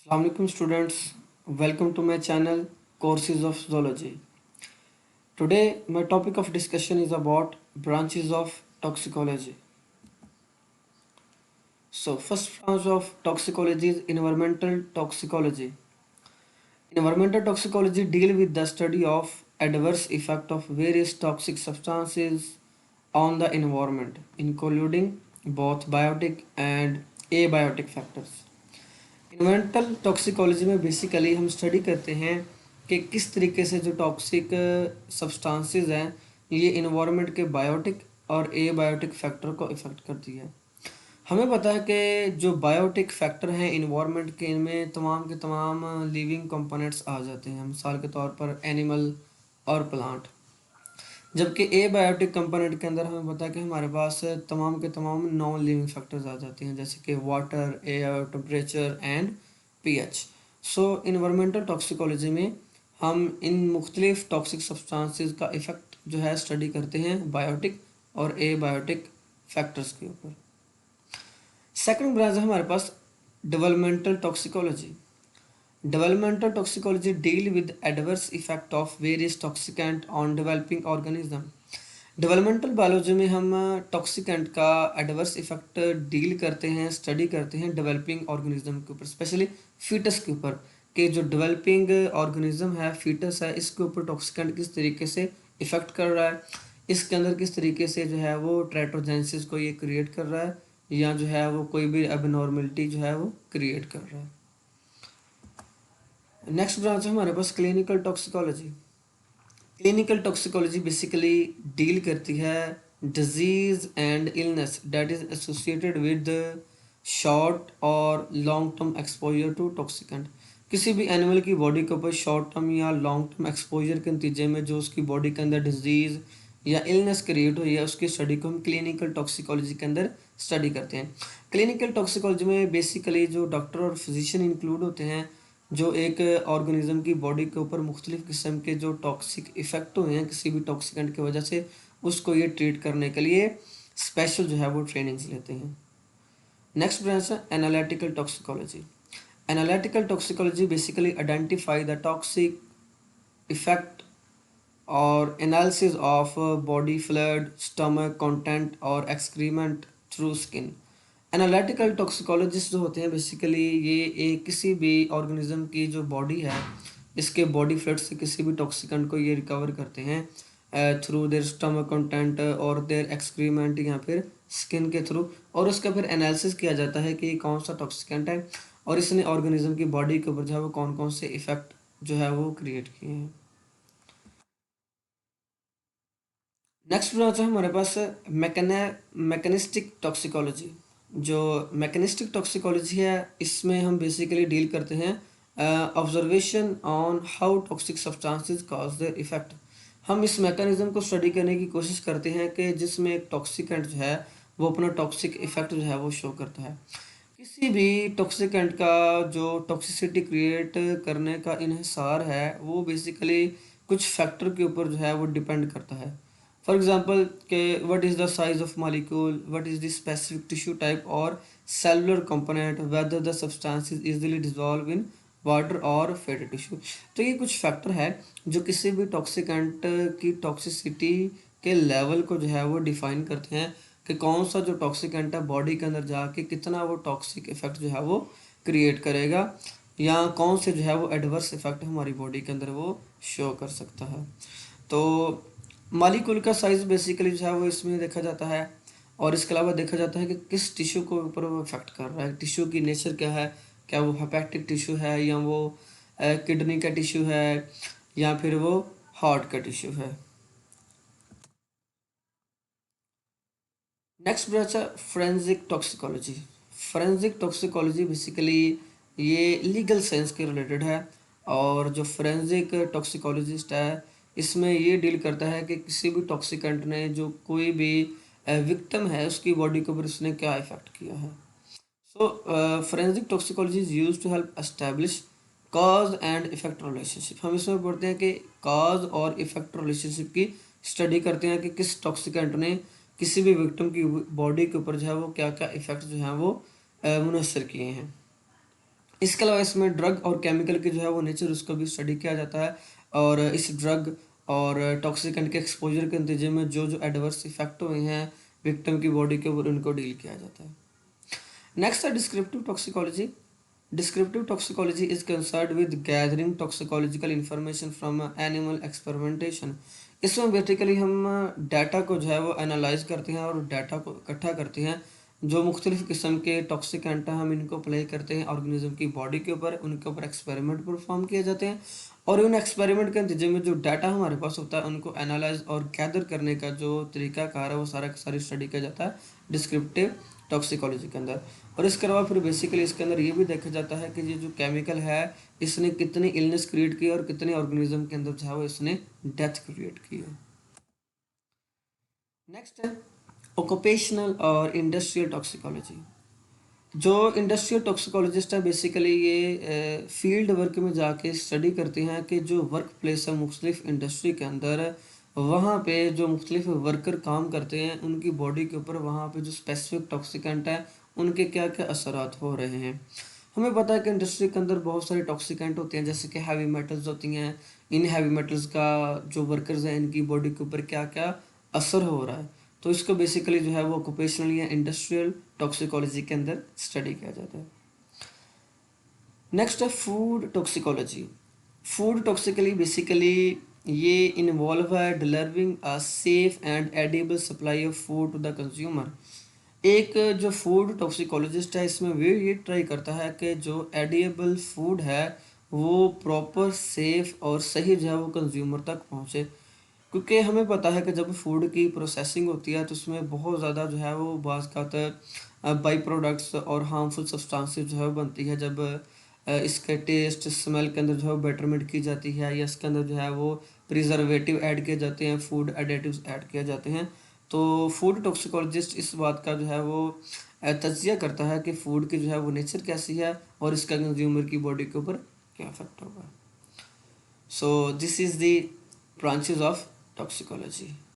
Assalamualaikum students, welcome to my channel Courses of Zoology. Today my topic of discussion is about branches of toxicology. So first branch of toxicology is environmental toxicology. Environmental toxicology deal with the study of adverse effect of various toxic substances on the environment, including both biotic and abiotic factors. Environmental toxicology में basically हम study करते हैं कि किस तरीके से जो toxic substances हैं ये इन्वायरमेंट के बायोटिक और एबायोटिक फैक्टर को इफ़ेक्ट करती है। हमें पता है कि जो बायोटिक फैक्टर हैं इन्वायरमेंट के, इनमें तमाम के तमाम लिविंग कंपोनेंट्स आ जाते हैं, मिसाल के तौर पर एनिमल और प्लांट। जबकि एबायोटिक कंपोनेंट के अंदर हमें पता है कि हमारे पास तमाम के तमाम नॉन लिविंग फैक्टर्स आ जाते हैं, जैसे कि water, air, temperature and pH. So environmental toxicology में हम इन मुख्तलिफ टॉक्सिक सब्सटेंसेस का इफ़ेक्ट जो है स्टडी करते हैं बायोटिक और एबायोटिक फैक्टर्स के ऊपर। सेकंड ब्रांच है हमारे पास developmental toxicology. Developmental toxicology deal with adverse effect of various toxicant on developing organism. Developmental biology में हम टॉक्सिकेंट का एडवर्स इफेक्ट डील करते हैं, स्टडी करते हैं डेवलपिंग ऑर्गेनिज्म के ऊपर, स्पेशली फीटस के ऊपर, कि जो डेवलपिंग ऑर्गेनिज्म है, फीटस है, इसके ऊपर टॉक्सिकेंट किस तरीके से इफेक्ट कर रहा है, इसके अंदर किस तरीके से जो है वो ट्रेटोजेंसिस को ये क्रिएट कर रहा है, या जो है वो कोई भी एबनॉर्मलिटी जो है वो क्रिएट कर रहा है। नेक्स्ट ब्रांच है हमारे पास clinical toxicology. Clinical toxicology basically deal करती है disease and illness that is associated with short और long term exposure to toxicant. किसी भी एनिमल की बॉडी के ऊपर शॉर्ट टर्म या लॉन्ग टर्म एक्सपोजर के नतीजे में जो उसकी बॉडी के अंदर डिजीज़ या इलनेस क्रिएट हुई है, उसकी स्टडी को हम क्लिनिकल टॉक्सिकोलॉजी के अंदर स्टडी करते हैं। क्लिनिकल टॉक्सिकोलॉजी में बेसिकली जो डॉक्टर और फिजिशियन इंक्लूड होते हैं, जो एक ऑर्गेनिज्म की बॉडी के ऊपर मुख्तलिफ़ किस्म के जो टॉक्सिक इफ़ेक्ट हुए हैं किसी भी टॉक्सिकेंट की वजह से, उसको ये ट्रीट करने के लिए स्पेशल जो है वो ट्रेनिंग्स लेते हैं। नेक्स्ट ब्रांच है analytical toxicology. Analytical toxicology basically identify the toxic effect और analysis of body fluid, stomach content और excrement through skin. Analytical toxicologist जो होते हैं बेसिकली ये एक किसी भी ऑर्गेनिज्म की जो बॉडी है, इसके बॉडी फ्लूइड से किसी भी टॉक्सिकेंट को ये रिकवर करते हैं थ्रू देयर स्टमक कंटेंट और देयर एक्सक्रीमेंट या फिर स्किन के थ्रू, और उसका फिर एनालिसिस किया जाता है कि कौन सा टॉक्सिकेंट है और इसने ऑर्गेनिज्म की बॉडी के ऊपर जो है वो कौन कौन से इफ़ेक्ट जो है वो क्रिएट किए हैं। नेक्स्ट ब्रांच है हमारे पास मैकेनिस्टिक टॉक्सिकोलॉजी। जो मैकेनिस्टिक टॉक्सिकोलॉजी है इसमें हम बेसिकली डील करते हैं observation on how toxic substances cause their effect. हम इस मैकेनिज्म को स्टडी करने की कोशिश करते हैं कि जिसमें एक टॉक्सिकेंट जो है वो अपना टॉक्सिक इफेक्ट जो है वो शो करता है। किसी भी टॉक्सिकेंट का जो टॉक्सिसिटी क्रिएट करने का इन्हिसार है वो बेसिकली कुछ फैक्टर के ऊपर जो है वो डिपेंड करता है। फॉर एग्जांपल के what is the size of molecule, what is the specific tissue type और cellular component, whether the substance is easily dissolve in water और फैटी टिश्यू। तो ये कुछ फैक्टर है जो किसी भी टॉक्सिकेंट की टॉक्सिसिटी के लेवल को जो है वो डिफाइन करते हैं कि कौन सा जो टॉक्सिकेंट है बॉडी के अंदर जाके कितना वो टॉक्सिक इफेक्ट जो है वो क्रिएट करेगा, या कौन से जो है वो एडवर्स इफेक्ट हमारी बॉडी के अंदर वो शो कर सकता है। तो मॉलिक्यूल का साइज़ बेसिकली जो है वो इसमें देखा जाता है, और इसके अलावा देखा जाता है कि किस टिश्यू को ऊपर वो इफेक्ट कर रहा है, टिश्यू की नेचर क्या है, क्या वो हेपेटिक टिश्यू है या वो किडनी का टिश्यू है या फिर वो हार्ट का टिश्यू है। नेक्स्ट ब्रांच है forensic toxicology. Forensic toxicology basically ये लीगल साइंस के रिलेटेड है, और जो फोरेंसिक टॉक्सिकोलॉजिस्ट है इसमें ये डील करता है कि किसी भी टॉक्सिकेंट ने जो कोई भी विक्टिम है उसकी बॉडी के ऊपर उसने क्या इफेक्ट किया है। So forensic toxicology is use to help establish cause and effect relationship. हम इसमें पढ़ते हैं कि कॉज और इफेक्ट रिलेशनशिप की स्टडी करते हैं कि किस टॉक्सिकेंट ने किसी भी विक्टिम की बॉडी के ऊपर जो है वो क्या क्या इफेक्ट जो है वो मुनसर किए हैं। इसके अलावा इसमें ड्रग और केमिकल की जो है वो नेचर उसको भी स्टडी किया जाता है, और इस ड्रग और टॉक्सिकेंट के एक्सपोजर के नतीजे में जो जो एडवर्स इफेक्ट हुए हैं विक्टिम की बॉडी के ऊपर, उनको डील किया जाता है। नेक्स्ट है descriptive toxicology. Descriptive toxicology is concerned with gathering toxicological information from animal experimentation। इसमें बेसिकली हम डाटा को जो है वो एनालाइज करते हैं और डाटा को इकट्ठा करते हैं, जो मुख्तलिफ़ किस्म के टॉक्सिकेंट हैं हम इनको अप्लाई करते हैं ऑर्गेनिज्म की बॉडी के ऊपर, उनके ऊपर एक्सपेरिमेंट परफॉर्म किए जाते हैं, और उन एक्सपेरिमेंट के नतीजे में जो डाटा हमारे पास होता है उनको एनालाइज और गैदर करने का जो तरीकाकार है वो सारा का सारी स्टडी किया जाता है डिस्क्रिप्टिव टॉक्सिकोलॉजी के अंदर। और इसके अलावा फिर बेसिकली इसके अंदर ये भी देखा जाता है कि ये जो केमिकल है इसने कितनी इलनेस क्रिएट की और कितने ऑर्गेनिज्म के अंदर जो है वो इसने डेथ क्रिएट की है। नेक्स्ट है ऑक्यूपेशनल और इंडस्ट्रियल टॉक्सिकोलॉजी। जो इंडस्ट्रियल टॉक्सिकोलॉजिस्ट है बेसिकली ये फील्ड वर्क में जाके स्टडी करते हैं कि जो वर्क प्लेस है मुख्तलिफ इंडस्ट्री के अंदर, वहाँ पे जो मुख्तलिफ वर्कर काम करते हैं उनकी बॉडी के ऊपर वहाँ पे जो स्पेसिफिक टॉक्सिकेंट है उनके क्या क्या असरात हो रहे हैं। हमें पता है कि इंडस्ट्री के अंदर बहुत सारे टॉक्सिकेंट होते हैं, जैसे कि हैवी मेटल्स होती हैं। इन हैवी मेटल्स का जो वर्कर्स हैं इनकी बॉडी के ऊपर क्या क्या असर हो रहा है, तो इसको बेसिकली जो है वो ऑक्यूपेशनल या इंडस्ट्रियल टॉक्सिकोलॉजी के अंदर स्टडी किया जाता है। नेक्स्ट है food toxicology. Food toxically basically ये इन्वॉल्व है delivering a safe and edible supply of food to the consumer. एक जो फूड टॉक्सिकोलॉजिस्ट है इसमें वो ये ट्राई करता है कि जो एडिएबल फूड है वो प्रॉपर सेफ और सही जो है वो कंज्यूमर तक पहुँचे, क्योंकि हमें पता है कि जब फूड की प्रोसेसिंग होती है तो उसमें बहुत ज़्यादा जो है वो बाज़ का बाई प्रोडक्ट्स और हार्मफुल सब्सटेंसेस जो है वो बनती है। जब इसके टेस्ट स्मेल के अंदर जो है वो बेटरमेंट की जाती है या इसके अंदर जो है वो प्रिजर्वेटिव ऐड किए जाते हैं, फूड एडिटिव्स ऐड किए जाते हैं, तो फूड टॉक्सिकोलॉजिस्ट इस बात का जो है वो तज्जिया करता है कि फ़ूड की जो है वो नेचर कैसी है और इसका कंज्यूमर की बॉडी के ऊपर क्या इफेक्ट होगा। So this is the branches of toxicology.